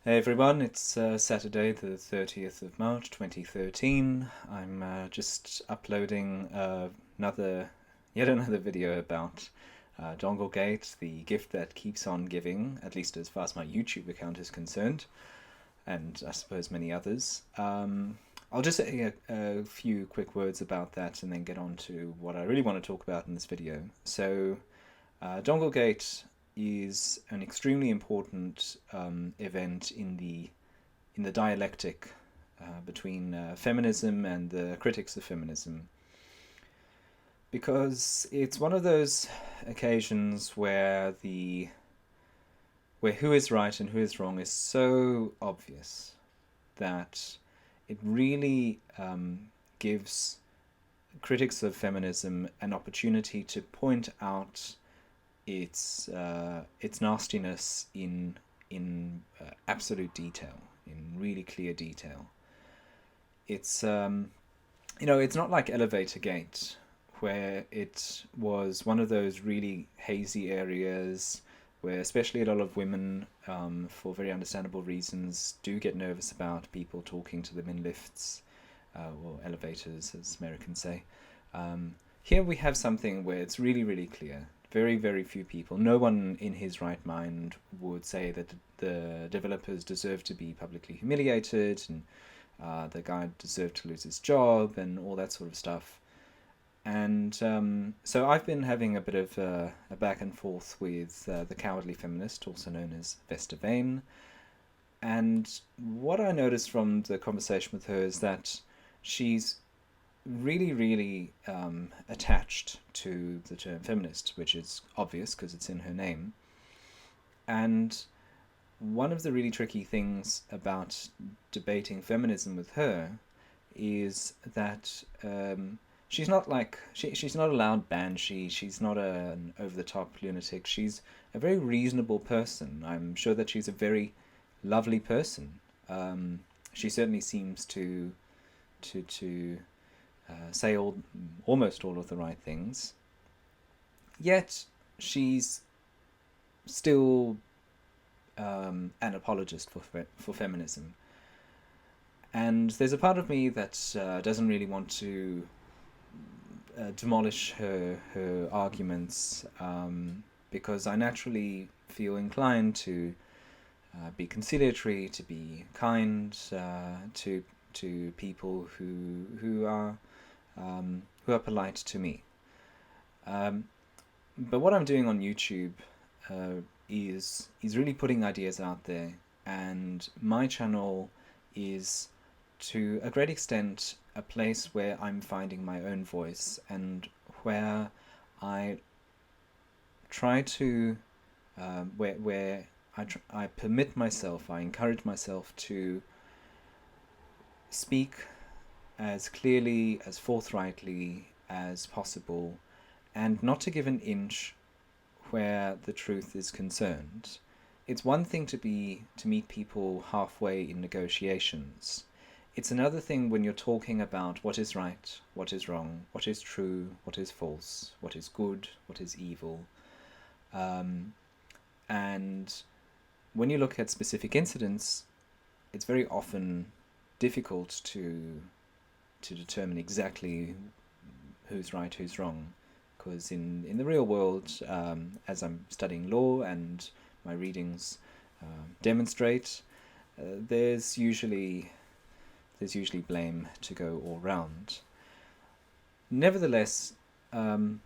Hey everyone, it's Saturday the 30th of March 2013. I'm just uploading yet another video about Donglegate, the gift that keeps on giving, at least as far as my YouTube account is concerned, and I suppose many others. I'll just say a few quick words about that and then get on to what I really want to talk about in this video. So, Donglegate is an extremely important event in the dialectic between feminism and the critics of feminism, because it's one of those occasions where who is right and who is wrong is so obvious that it really gives critics of feminism an opportunity to point out its nastiness in absolute detail, in really clear detail. It's it's not like Elevator Gate, where it was one of those really hazy areas where especially a lot of women, for very understandable reasons, do get nervous about people talking to them in lifts, or elevators, as Americans say. Here we have something where it's really, really clear. Very, very few people, no one in his right mind would say that the developers deserve to be publicly humiliated and the guy deserved to lose his job and all that sort of stuff. And so I've been having a bit of a back and forth with the cowardly feminist, also known as Vesta Vane. And what I noticed from the conversation with her is that she's really, really attached to the term feminist, which is obvious because it's in her name. And one of the really tricky things about debating feminism with her is that she's not like she's not a loud banshee. She's not an over the top lunatic. She's a very reasonable person. I'm sure that she's a very lovely person. She certainly seems to say almost all of the right things. Yet she's still an apologist for feminism. And there's a part of me that doesn't really want to demolish her arguments, because I naturally feel inclined to be conciliatory, to be kind to people who are polite to me. But what I'm doing on YouTube is really putting ideas out there, and my channel is to a great extent a place where I'm finding my own voice and where I try to where I permit myself, I encourage myself to speak as clearly, as forthrightly as possible, and not to give an inch where the truth is concerned. It's one thing to meet people halfway in negotiations. It's another thing when you're talking about what is right, what is wrong, what is true, what is false, what is good, what is evil. And when you look at specific incidents, it's very often difficult to determine exactly who's right, who's wrong, because in the real world, as I'm studying law and my readings demonstrate, there's usually blame to go all round. Nevertheless, in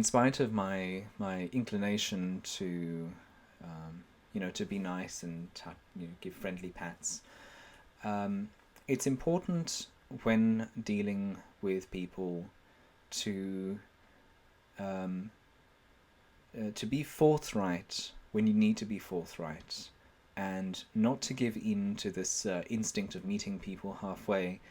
spite of my inclination to to be nice and give friendly pats, it's important when dealing with people to be forthright when you need to be forthright, and not to give in to this instinct of meeting people halfway,